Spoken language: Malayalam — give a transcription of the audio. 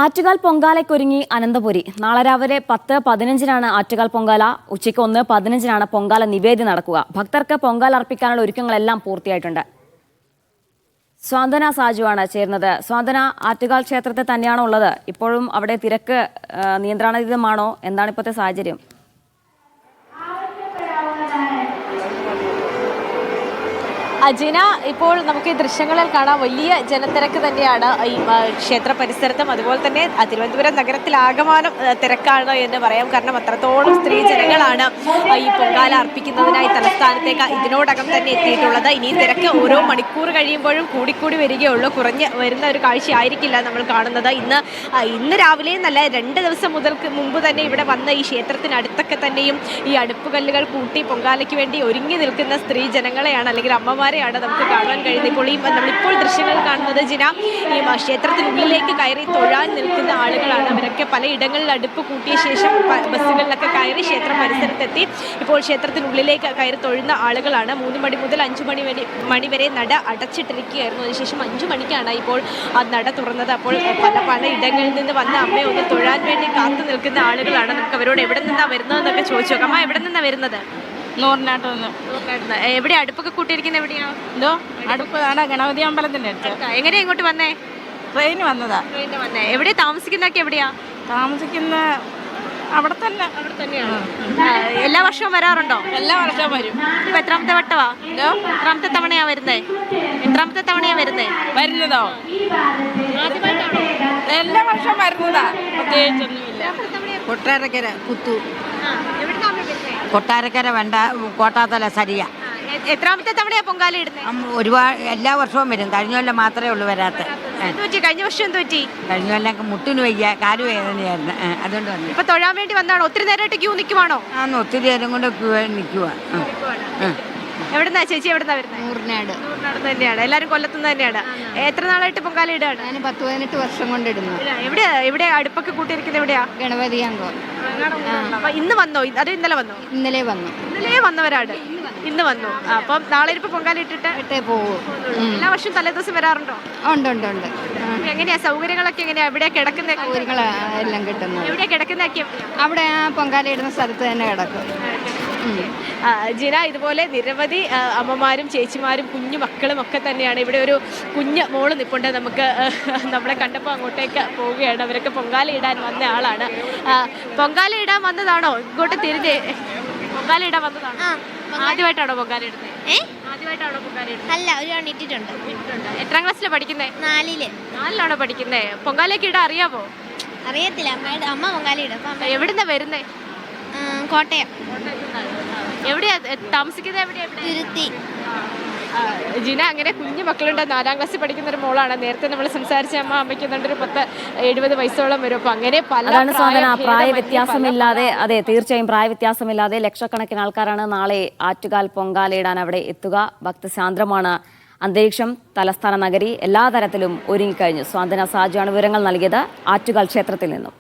ആറ്റുകാൽ പൊങ്കാലയ്ക്കൊരുങ്ങി അനന്തപുരി. നാളെ രാവിലെ 10:15 ആറ്റുകാൽ പൊങ്കാല. ഉച്ചയ്ക്ക് 1:15 പൊങ്കാല നിവേദ്യം നടക്കുക. ഭക്തർക്ക് പൊങ്കാല അർപ്പിക്കാനുള്ള ഒരുക്കങ്ങളെല്ലാം പൂർത്തിയായിട്ടുണ്ട്. സ്വാന്തന സാജുവാണ് ചേരുന്നത്. സ്വാന്തന, ആറ്റുകാൽ ക്ഷേത്രത്തിൽ തന്നെയാണോ ഉള്ളത്? ഇപ്പോഴും അവിടെ തിരക്ക് നിയന്ത്രണാതീതമാണോ? എന്താണ് ഇപ്പോഴത്തെ സാഹചര്യം? അജിന, ഇപ്പോൾ നമുക്ക് ഈ ദൃശ്യങ്ങളിൽ കാണാം, വലിയ ജനത്തിരക്ക് തന്നെയാണ് ഈ ക്ഷേത്ര പരിസരത്തും. അതുപോലെ തന്നെ തിരുവനന്തപുരം നഗരത്തിലാകമാനം തിരക്കാണ് എന്ന് പറയാം. കാരണം അത്രത്തോളം സ്ത്രീ ജനങ്ങളാണ് ഈ പൊങ്കാല അർപ്പിക്കുന്നതിനായി തലസ്ഥാനത്തേക്ക് ഇതിനോടകം തന്നെ എത്തിയിട്ടുള്ളത്. ഇനി തിരക്ക് ഓരോ മണിക്കൂർ കഴിയുമ്പോഴും കൂടിക്കൂടി വരികയുള്ളൂ. കുറഞ്ഞ് വരുന്ന ഒരു കാഴ്ചയായിരിക്കില്ല നമ്മൾ കാണുന്നത്. ഇന്ന് രാവിലെ നല്ല 2 ദിവസം മുമ്പ് തന്നെ ഇവിടെ വന്ന ഈ ക്ഷേത്രത്തിനടുത്തൊക്കെ തന്നെയും ഈ അടുപ്പുകല്ലുകൾ കൂട്ടി പൊങ്കാലയ്ക്ക് വേണ്ടി ഒരുങ്ങി നിൽക്കുന്ന സ്ത്രീ ജനങ്ങളെയാണ്, അല്ലെങ്കിൽ അമ്മമാരെയാണ് നമുക്ക് കാണാൻ കഴിയുന്നത്. ഇപ്പോൾ നമ്മളിപ്പോൾ ദൃശ്യങ്ങൾ കാണുന്നത് ജിന, ഈ ക്ഷേത്രത്തിനുള്ളിലേക്ക് കയറി തൊഴാൻ നിൽക്കുന്ന ആളുകളാണ്. അവരൊക്കെ പലയിടങ്ങളിൽ അടുപ്പ് കൂട്ടിയ ശേഷം ബസ്സുകളിലൊക്കെ കയറി ക്ഷേത്ര പരിസരത്തെത്തി ഇപ്പോൾ ക്ഷേത്രത്തിനുള്ളിലേക്ക് കയറി തൊഴുന്ന ആളുകളാണ്. 3 മണി മുതൽ 5 മണി വരെ നട അടച്ചിട്ടിരിക്കുകയായിരുന്നു. അതിനുശേഷം 5 മണിക്കാണ് ഇപ്പോൾ ആ നട തുറന്നത്. അപ്പോൾ പല ഇടങ്ങളിൽ നിന്ന് വന്ന അമ്മയെ ഒന്ന് തൊഴാൻ വേണ്ടി കാത്തു നിൽക്കുന്ന ആളുകളാണ്. നമുക്ക് അവരോട് എവിടെ നിന്നാണ് വരുന്നതെന്നൊക്കെ ചോദിച്ചു നോക്കാം. അമ്മ എവിടെ നിന്നാണ് വരുന്നത്? നൂറിനാട്ടൊന്ന്. എവിടെ അടുപ്പൊക്കെ കൂട്ടിയിരിക്കുന്നത്? എവിടെയാ? എന്തോ അടുപ്പ് ആടാ ഗണപതി അമ്പലത്തിന്റെ അടുത്ത്. എങ്ങനെയാ ഇങ്ങോട്ട് വന്നേ? ട്രെയിന് വന്നതാ. എവിടെയാ താമസിക്കുന്നതൊക്കെ? എവിടെയാ താമസിക്കുന്ന? അവിടെ തന്നെ. അവിടെ തന്നെയാണ്. എല്ലാ വർഷവും വരാറുണ്ടോ? എല്ലാ വർഷവും വരും. ഇപ്പൊ എത്രാമത്തെ വട്ടവാ? എത്രാമത്തെ തവണയാ വരുന്നേ? വരുന്നതോ? എല്ലാ വർഷവും വരുന്നതാ. പ്രത്യേകിച്ചൊന്നുമില്ല. കൊട്ടാരക്കര പുത്തു. കൊട്ടാരക്കര വേണ്ട, കോട്ടാത്തല സരിയ. എത്രാമത്തെ തവണയാ പൊങ്കാല ഇടുന്നത്? ഒരുപാട് എല്ലാ വർഷവും വരും. കഴിഞ്ഞ കൊല്ലം മാത്രമേ ഉള്ളൂ വരാത്ത. കഴിഞ്ഞ വർഷം എന്ത് പറ്റി? കഴിഞ്ഞ കൊല്ലം മുട്ടിന് വയ്യ, കാല് വേദനയായിരുന്നു. അതുകൊണ്ട് വന്നു. ഇപ്പൊ തൊഴാൻ വേണ്ടി വന്നാണോ? ഒത്തിരി നേരമായിട്ട് ക്യൂ നിൽക്കുവാണോ? ഒത്തിരി നേരം കൊണ്ട് ക്യൂ നിൽക്കുക. എവിടുന്നാ ചേച്ചി? എവിടുന്നാ വരുന്നത്? നൂറിനാട് തന്നെയാണ്. എല്ലാരും കൊല്ലത്തുനിന്ന് തന്നെയാണ്. എത്ര നാളായിട്ട് പൊങ്കാല ഇടുകയാണ്? ഞാൻ 10-18 വർഷം കൊണ്ടിടുന്നു. എവിടെ അടുപ്പൊക്കെ കൂട്ടിയിരിക്കുന്നത്? എവിടെയാ? ഗണപതി അംഗം. ഇന്ന് വന്നോ? അത് ഇന്നലെ വന്നോ? ഇന്നലെ വന്നു. ഇന്നലെ വന്നവരാണ്. ഇന്ന് വന്നു. അപ്പം നാളെ ഇരിപ്പ് പൊങ്കാല ഇട്ടിട്ടേ പോകും. എല്ലാ വർഷവും തലേദിവസം വരാറുണ്ടോ? ഉണ്ട് ഉണ്ട് ഉണ്ട്. എങ്ങനെയാ സൗകര്യങ്ങളൊക്കെ? എങ്ങനെയാ എവിടെയാ കിടക്കുന്ന? എല്ലാം കിട്ടുന്നത്. എവിടെയാ കിടക്കുന്നതൊക്കെ? അവിടെ ആ പൊങ്കാല ഇടുന്ന സ്ഥലത്ത് തന്നെ കിടക്കും. ജിന, ഇതുപോലെ നിരവധി അമ്മമാരും ചേച്ചിമാരും കുഞ്ഞു മക്കളും ഒക്കെ തന്നെയാണ്. ഇവിടെ ഒരു കുഞ്ഞ് മോള് നിൽപ്പുണ്ട്. നമുക്ക് നമ്മളെ കണ്ടപ്പോൾ അങ്ങോട്ടേക്ക് പോവുകയാണ്. അവരൊക്കെ പൊങ്കാല ഇടാൻ വന്ന ആളാണ്. പൊങ്കാല ഇടാൻ വന്നതാണോ? ഇങ്ങോട്ട് തിരിഞ്ഞ് പൊങ്കാല ഇടാൻ വന്നതാണോ? ആദ്യമായിട്ടാണോ പൊങ്കാല ഇടുന്നത്? ആദ്യമായിട്ടാണോ പൊങ്കാല ഇടുന്നത്? അല്ല, ഒരു തവണ ഇട്ടിട്ടുണ്ട്. എത്രാം ക്ലാസ്സിലാണ് പഠിക്കുന്നത്? 4-ലാണോ പഠിക്കുന്നത്? പൊങ്കാലയൊക്കെ ഇടാൻ അറിയാമോ? അറിയത്തില്ല. അമ്മ പൊങ്കാല ഇടും. എവിടുന്നാ വരുന്നേ? കോട്ടയം. എവിടെയാ താമസിക്കുന്നത്? എവിടെയാ? തിരുത്തി. ജിന, അങ്ങനെ കുഞ്ഞു മക്കളുണ്ട്. 4-ാം ക്ലാസ്സിൽ പഠിക്കുന്ന ഒരു മോളാണ്. നേരത്തെ നമ്മൾ സംസാരിച്ച അമ്മയ്ക്ക് ഒരു 70 വയസ്സോളം വരും. അപ്പൊ അങ്ങനെ അതാണ് സാധന. പ്രായ വ്യത്യാസമില്ലാതെ, അതെ തീർച്ചയായും പ്രായ വ്യത്യാസമില്ലാതെ ലക്ഷക്കണക്കിന് ആൾക്കാരാണ് നാളെ ആറ്റുകാൽ പൊങ്കാലയിടാൻ അവിടെ എത്തുക. ഭക്തസാന്ദ്രമാണ് അന്തരീക്ഷം. തലസ്ഥാന നഗരി എല്ലാ തരത്തിലും ഒരുങ്ങിക്കഴിഞ്ഞു. സ്വാന്തന സാജുവാണ് വിവരങ്ങൾ നൽകിയത് ആറ്റുകാൽ ക്ഷേത്രത്തിൽ നിന്നും.